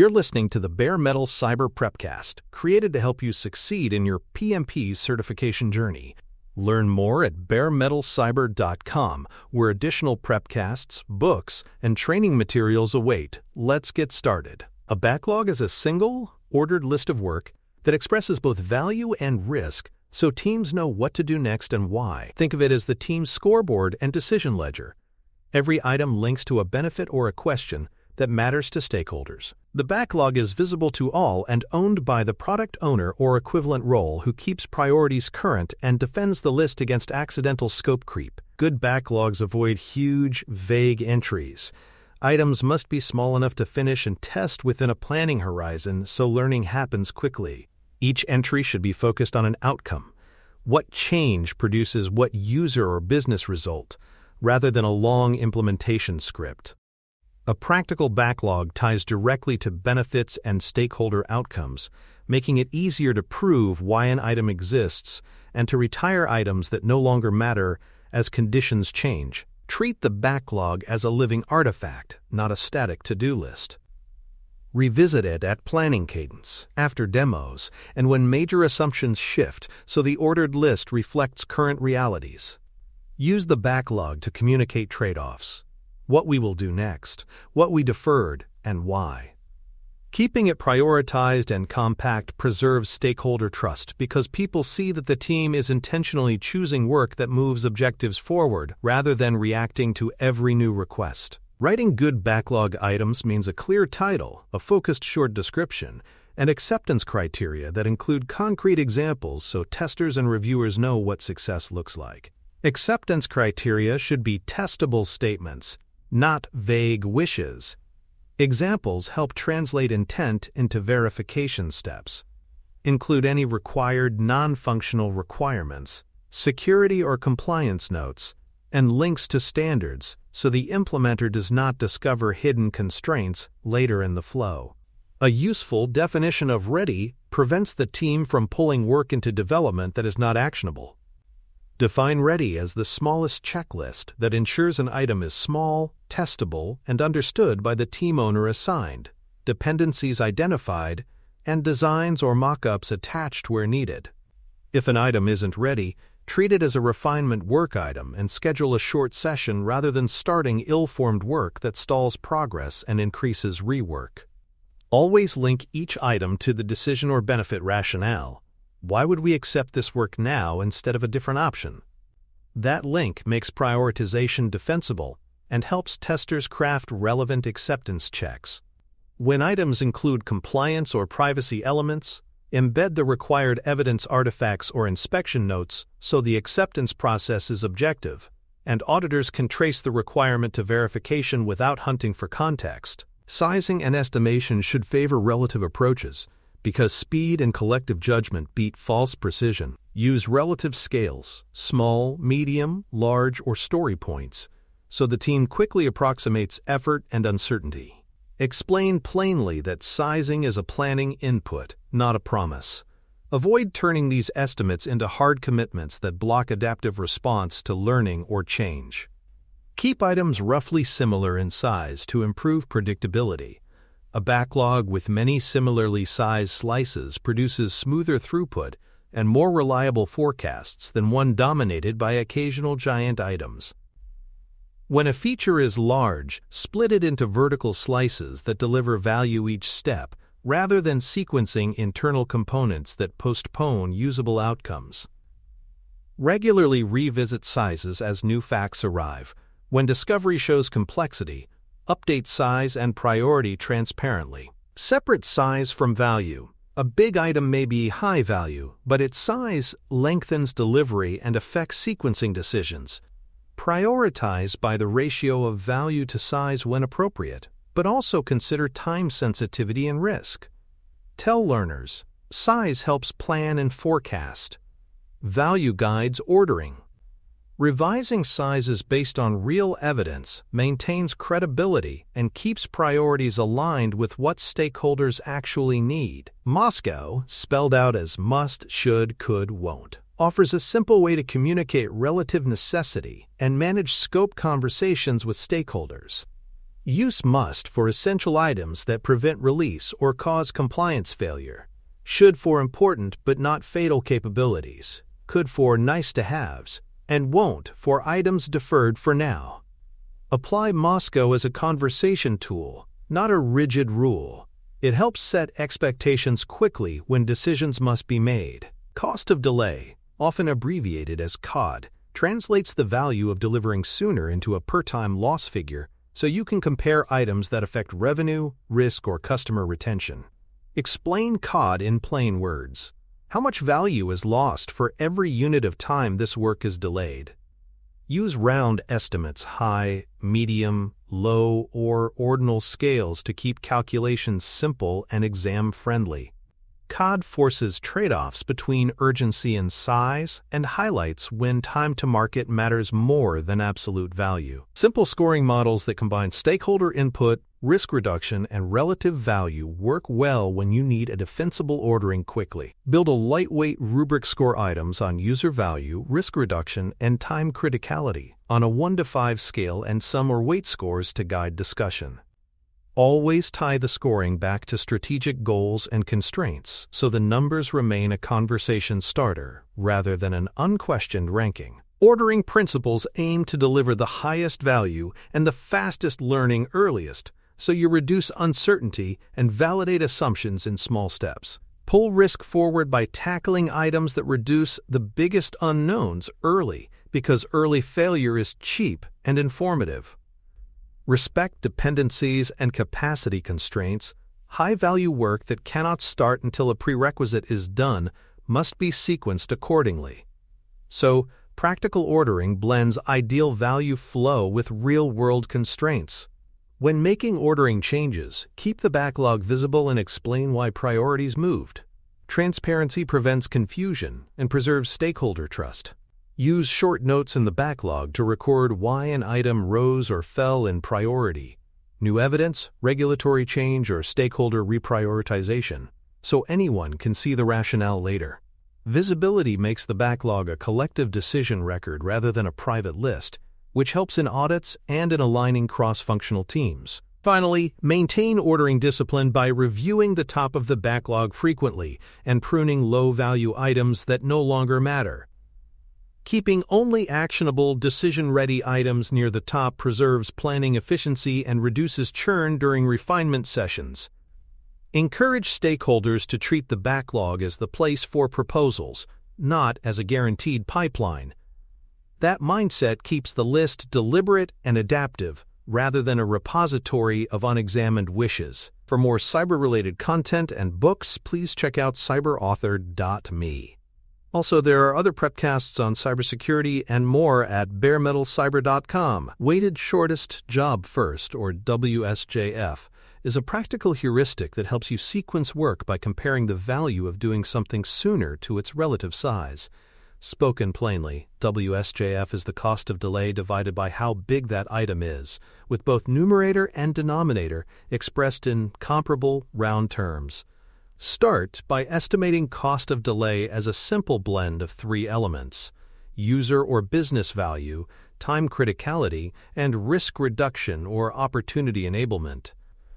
You're listening to the Bare Metal Cyber Prepcast, created to help you succeed in your PMP certification journey. Learn more at baremetalcyber.com, where additional prepcasts, books, and training materials await. Let's get started. A backlog is a single, ordered list of work that expresses both value and risk, so teams know what to do next and why. Think of it as the team's scoreboard and decision ledger. Every item links to a benefit or a question that matters to stakeholders. The backlog is visible to all and owned by the product owner or equivalent role who keeps priorities current and defends the list against accidental scope creep. Good backlogs avoid huge, vague entries. Items must be small enough to finish and test within a planning horizon so learning happens quickly. Each entry should be focused on an outcome. What change produces what user or business result, rather than a long implementation script. A practical backlog ties directly to benefits and stakeholder outcomes, making it easier to prove why an item exists and to retire items that no longer matter as conditions change. Treat the backlog as a living artifact, not a static to-do list. Revisit it at planning cadence, after demos, and when major assumptions shift so the ordered list reflects current realities. Use the backlog to communicate trade-offs. What we will do next, what we deferred, and why. Keeping it prioritized and compact preserves stakeholder trust because people see that the team is intentionally choosing work that moves objectives forward rather than reacting to every new request. Writing good backlog items means a clear title, a focused short description, and acceptance criteria that include concrete examples so testers and reviewers know what success looks like. Acceptance criteria should be testable statements, not vague wishes. Examples help translate intent into verification steps. Include any required non-functional requirements, security or compliance notes, and links to standards so the implementer does not discover hidden constraints later in the flow. A useful definition of ready prevents the team from pulling work into development that is not actionable. Define ready as the smallest checklist that ensures an item is small, testable, and understood by the team owner assigned, dependencies identified, and designs or mock-ups attached where needed. If an item isn't ready, treat it as a refinement work item and schedule a short session rather than starting ill-formed work that stalls progress and increases rework. Always link each item to the decision or benefit rationale. Why would we accept this work now instead of a different option? That link makes prioritization defensible and helps testers craft relevant acceptance checks. When items include compliance or privacy elements, embed the required evidence artifacts or inspection notes so the acceptance process is objective, and auditors can trace the requirement to verification without hunting for context. Sizing and estimation should favor relative approaches, because speed and collective judgment beat false precision. Use relative scales, small, medium, large, or story points, so the team quickly approximates effort and uncertainty. Explain plainly that sizing is a planning input, not a promise. Avoid turning these estimates into hard commitments that block adaptive response to learning or change. Keep items roughly similar in size to improve predictability. A backlog with many similarly sized slices produces smoother throughput and more reliable forecasts than one dominated by occasional giant items. When a feature is large, split it into vertical slices that deliver value each step, rather than sequencing internal components that postpone usable outcomes. Regularly revisit sizes as new facts arrive. When discovery shows complexity, update size and priority transparently. Separate size from value. A big item may be high value, but its size lengthens delivery and affects sequencing decisions. Prioritize by the ratio of value to size when appropriate, but also consider time sensitivity and risk. Tell learners, size helps plan and forecast. Value guides ordering. Revising sizes based on real evidence maintains credibility and keeps priorities aligned with what stakeholders actually need. Moscow, spelled out as must, should, could, won't, offers a simple way to communicate relative necessity and manage scope conversations with stakeholders. Use must for essential items that prevent release or cause compliance failure. Should for important but not fatal capabilities. Could for nice-to-haves. And won't for items deferred for now. Apply Mosco as a conversation tool, not a rigid rule. It helps set expectations quickly when decisions must be made. Cost of delay, often abbreviated as COD, translates the value of delivering sooner into a per-time loss figure so you can compare items that affect revenue, risk, or customer retention. Explain COD in plain words. How much value is lost for every unit of time this work is delayed? Use round estimates, high, medium, low, or ordinal scales to keep calculations simple and exam-friendly. COD forces trade-offs between urgency and size and highlights when time to market matters more than absolute value. Simple scoring models that combine stakeholder input, risk reduction, and relative value work well when you need a defensible ordering quickly. Build a lightweight rubric score items on user value, risk reduction, and time criticality on a 1 to 5 scale and sum or weight scores to guide discussion. Always tie the scoring back to strategic goals and constraints so the numbers remain a conversation starter rather than an unquestioned ranking. Ordering principles aim to deliver the highest value and the fastest learning earliest, so you reduce uncertainty and validate assumptions in small steps. Pull risk forward by tackling items that reduce the biggest unknowns early, because early failure is cheap and informative. Respect dependencies and capacity constraints. High-value work that cannot start until a prerequisite is done must be sequenced accordingly. So, practical ordering blends ideal value flow with real-world constraints. When making ordering changes, keep the backlog visible and explain why priorities moved. Transparency prevents confusion and preserves stakeholder trust. Use short notes in the backlog to record why an item rose or fell in priority, new evidence, regulatory change, or stakeholder reprioritization, so anyone can see the rationale later. Visibility makes the backlog a collective decision record rather than a private list, which helps in audits and in aligning cross-functional teams. Finally, maintain ordering discipline by reviewing the top of the backlog frequently and pruning low-value items that no longer matter. Keeping only actionable, decision-ready items near the top preserves planning efficiency and reduces churn during refinement sessions. Encourage stakeholders to treat the backlog as the place for proposals, not as a guaranteed pipeline. That mindset keeps the list deliberate and adaptive, rather than a repository of unexamined wishes. For more cyber-related content and books, please check out cyberauthor.me. Also, there are other prepcasts on cybersecurity and more at baremetalcyber.com. Weighted Shortest Job First, or WSJF, is a practical heuristic that helps you sequence work by comparing the value of doing something sooner to its relative size. Spoken plainly, WSJF is the cost of delay divided by how big that item is, with both numerator and denominator expressed in comparable, round terms. Start by estimating cost of delay as a simple blend of 3 elements: user or business value, time criticality, and risk reduction or opportunity enablement.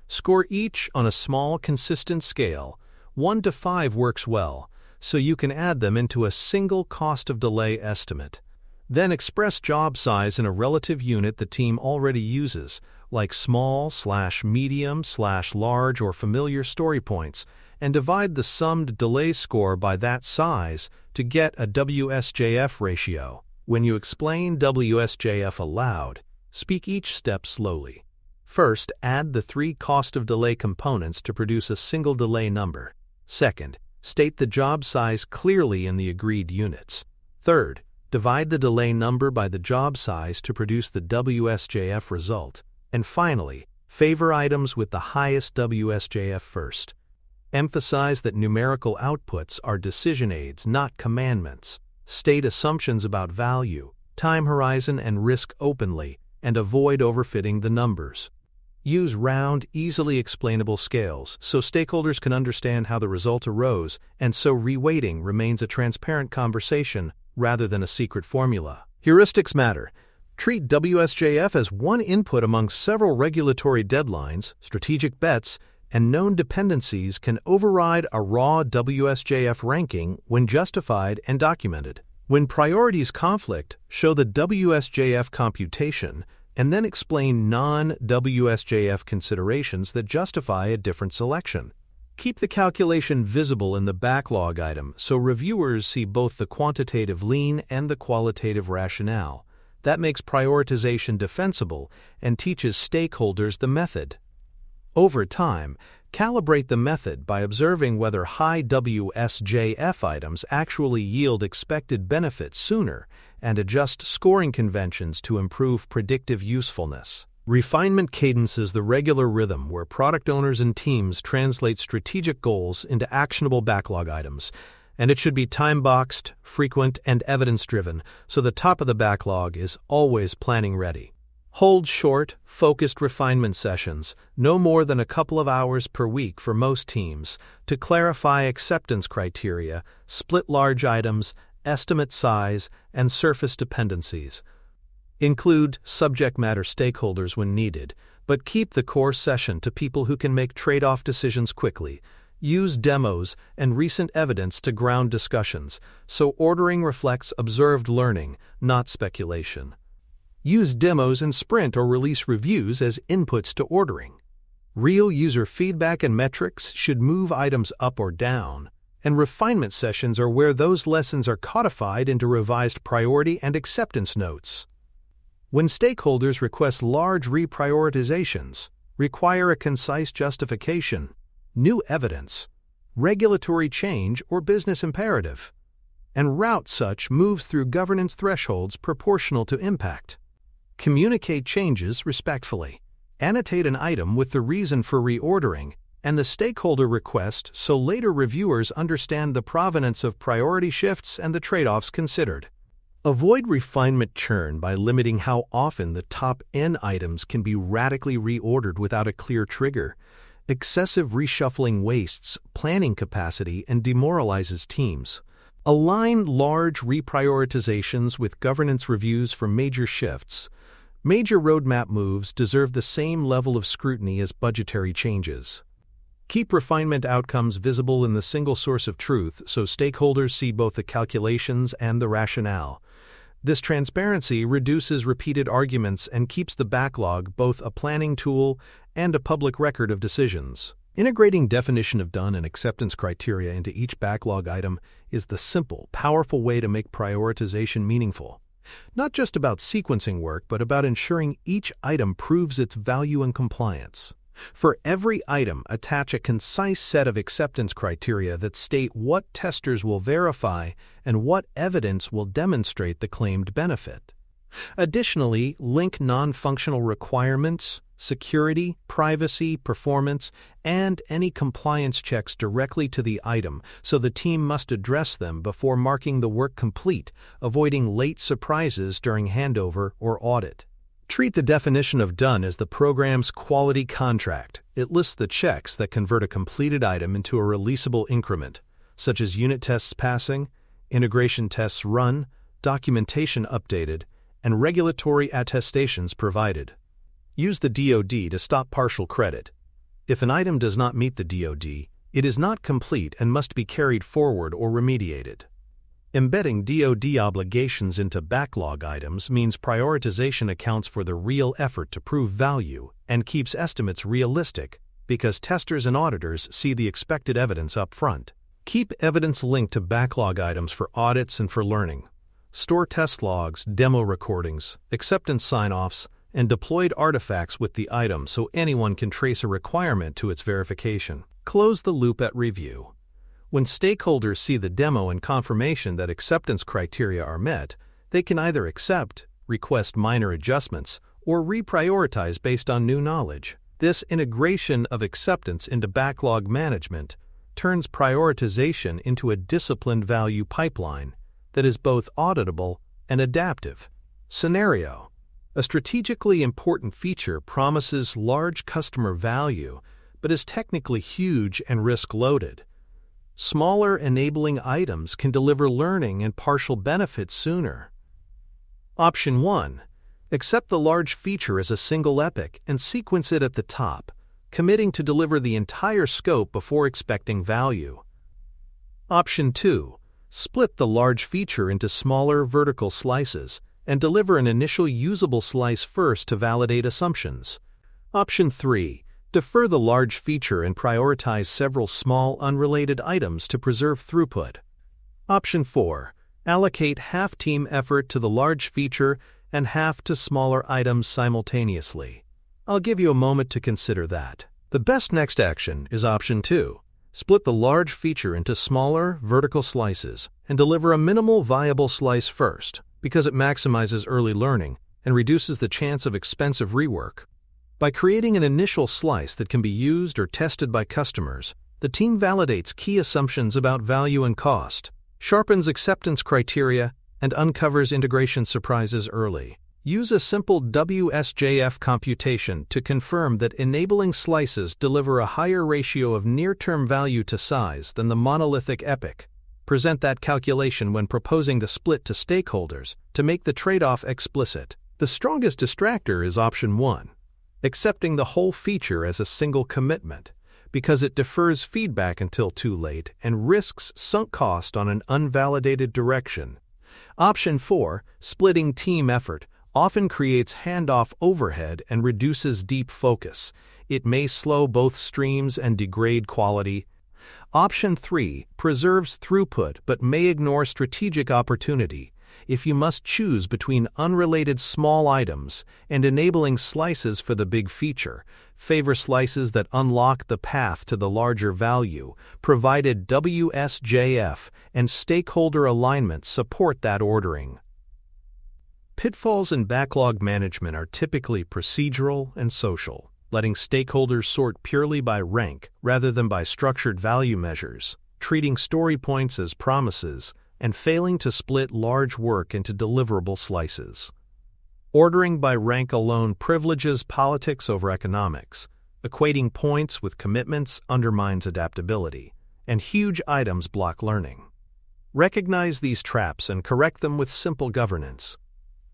Score each on a small, consistent scale. 1 to 5 works well, so you can add them into a single cost of delay estimate. Then express job size in a relative unit the team already uses, like small/medium/large or familiar story points, and divide the summed delay score by that size to get a WSJF ratio. When you explain WSJF aloud, speak each step slowly. First, add the 3 cost of delay components to produce a single delay number. Second, state the job size clearly in the agreed units. Third, divide the delay number by the job size to produce the WSJF result. And finally, favor items with the highest WSJF first. Emphasize that numerical outputs are decision aids, not commandments. State assumptions about value, time horizon, and risk openly, and avoid overfitting the numbers. Use round, easily explainable scales so stakeholders can understand how the result arose, and so reweighting remains a transparent conversation rather than a secret formula. Heuristics matter, Treat WSJF as one input among several regulatory deadlines, strategic bets, and known dependencies can override a raw WSJF ranking when justified and documented. When priorities conflict, show the WSJF computation and then explain non-WSJF considerations that justify a different selection. Keep the calculation visible in the backlog item so reviewers see both the quantitative lean and the qualitative rationale. That makes prioritization defensible and teaches stakeholders the method. Over time, calibrate the method by observing whether high WSJF items actually yield expected benefits sooner and adjust scoring conventions to improve predictive usefulness. Refinement cadence is the regular rhythm where product owners and teams translate strategic goals into actionable backlog items, and it should be time-boxed, frequent, and evidence-driven, so the top of the backlog is always planning-ready. Hold short, focused refinement sessions, no more than a couple of hours per week for most teams, to clarify acceptance criteria, split large items, estimate size, and surface dependencies. Include subject matter stakeholders when needed, but keep the core session to people who can make trade-off decisions quickly. Use demos and recent evidence to ground discussions, so ordering reflects observed learning, not speculation. Use demos and sprint or release reviews as inputs to ordering. Real user feedback and metrics should move items up or down, and refinement sessions are where those lessons are codified into revised priority and acceptance notes. When stakeholders request large reprioritizations, require a concise justification, new evidence, regulatory change, or business imperative, and route such moves through governance thresholds proportional to impact. Communicate changes respectfully. Annotate an item with the reason for reordering and the stakeholder request so later reviewers understand the provenance of priority shifts and the trade-offs considered. Avoid refinement churn by limiting how often the top N items can be radically reordered without a clear trigger. Excessive reshuffling wastes planning capacity and demoralizes teams. Align large reprioritizations with governance reviews for major shifts. Major roadmap moves deserve the same level of scrutiny as budgetary changes. Keep refinement outcomes visible in the single source of truth so stakeholders see both the calculations and the rationale. This transparency reduces repeated arguments and keeps the backlog both a planning tool and a public record of decisions. Integrating definition of done and acceptance criteria into each backlog item is the simple, powerful way to make prioritization meaningful. Not just about sequencing work, but about ensuring each item proves its value and compliance. For every item, attach a concise set of acceptance criteria that state what testers will verify and what evidence will demonstrate the claimed benefit. Additionally, link non-functional requirements, security, privacy, performance, and any compliance checks directly to the item so the team must address them before marking the work complete, avoiding late surprises during handover or audit. Treat the definition of done as the program's quality contract. It lists the checks that convert a completed item into a releasable increment, such as unit tests passing, integration tests run, documentation updated, and regulatory attestations provided. Use the DoD to stop partial credit. If an item does not meet the DoD, it is not complete and must be carried forward or remediated. Embedding DoD obligations into backlog items means prioritization accounts for the real effort to prove value and keeps estimates realistic because testers and auditors see the expected evidence up front. Keep evidence linked to backlog items for audits and for learning. Store test logs, demo recordings, acceptance sign-offs, and deployed artifacts with the item so anyone can trace a requirement to its verification. Close the loop at review. When stakeholders see the demo and confirmation that acceptance criteria are met, they can either accept, request minor adjustments, or reprioritize based on new knowledge. This integration of acceptance into backlog management turns prioritization into a disciplined value pipeline that is both auditable and adaptive. Scenario: a strategically important feature promises large customer value, but is technically huge and risk-loaded. Smaller enabling items can deliver learning and partial benefits sooner. Option 1. Accept the large feature as a single epic and sequence it at the top, committing to deliver the entire scope before expecting value. Option 2. Split the large feature into smaller vertical slices and deliver an initial usable slice first to validate assumptions. Option 3. Defer the large feature and prioritize several small unrelated items to preserve throughput. Option 4. Allocate half team effort to the large feature and half to smaller items simultaneously. I'll give you a moment to consider that. The best next action is option 2. Split the large feature into smaller, vertical slices and deliver a minimal viable slice first, because it maximizes early learning and reduces the chance of expensive rework. By creating an initial slice that can be used or tested by customers, the team validates key assumptions about value and cost, sharpens acceptance criteria, and uncovers integration surprises early. Use a simple WSJF computation to confirm that enabling slices deliver a higher ratio of near-term value to size than the monolithic epic. Present that calculation when proposing the split to stakeholders to make the trade-off explicit. The strongest distractor is option 1. Accepting the whole feature as a single commitment, because it defers feedback until too late and risks sunk cost on an unvalidated direction. Option 4, splitting team effort, often creates handoff overhead and reduces deep focus. It may slow both streams and degrade quality. Option 3, preserves throughput but may ignore strategic opportunity. If you must choose between unrelated small items and enabling slices for the big feature, favor slices that unlock the path to the larger value, provided WSJF and stakeholder alignment support that ordering. Pitfalls in backlog management are typically procedural and social, letting stakeholders sort purely by rank rather than by structured value measures, treating story points as promises, and failing to split large work into deliverable slices. Ordering by rank alone privileges politics over economics. Equating points with commitments undermines adaptability, and huge items block learning. Recognize these traps and correct them with simple governance.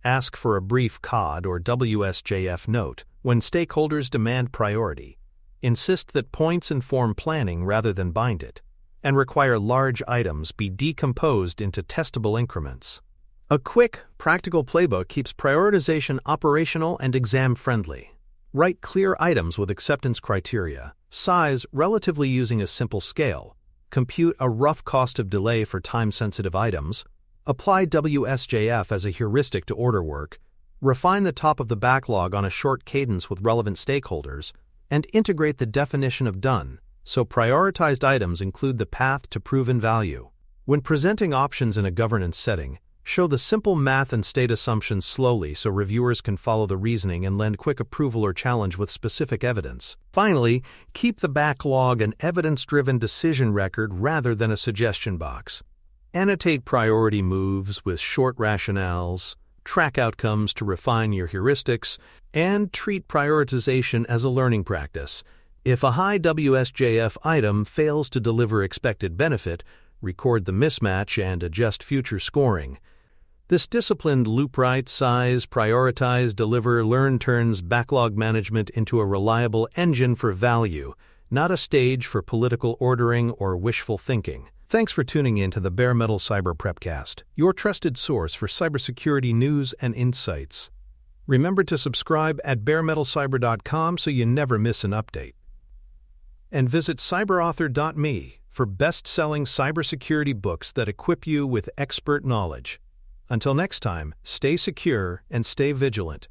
Ask for a brief COD or WSJF note when stakeholders demand priority. Insist that points inform planning rather than bind it, and require large items be decomposed into testable increments. A quick, practical playbook keeps prioritization operational and exam-friendly. Write clear items with acceptance criteria, size relatively using a simple scale, compute a rough cost of delay for time-sensitive items, apply WSJF as a heuristic to order work, refine the top of the backlog on a short cadence with relevant stakeholders, and integrate the definition of done, so prioritized items include the path to proven value. When presenting options in a governance setting, show the simple math and state assumptions slowly so reviewers can follow the reasoning and lend quick approval or challenge with specific evidence. Finally, keep the backlog an evidence-driven decision record rather than a suggestion box. Annotate priority moves with short rationales, track outcomes to refine your heuristics, and treat prioritization as a learning practice. If a high WSJF item fails to deliver expected benefit, record the mismatch and adjust future scoring. This disciplined loop-right, size, prioritize, deliver, learn turns backlog management into a reliable engine for value, not a stage for political ordering or wishful thinking. Thanks for tuning in to the Bare Metal Cyber Prepcast, your trusted source for cybersecurity news and insights. Remember to subscribe at baremetalcyber.com so you never miss an update. And visit cyberauthor.me for best-selling cybersecurity books that equip you with expert knowledge. Until next time, stay secure and stay vigilant.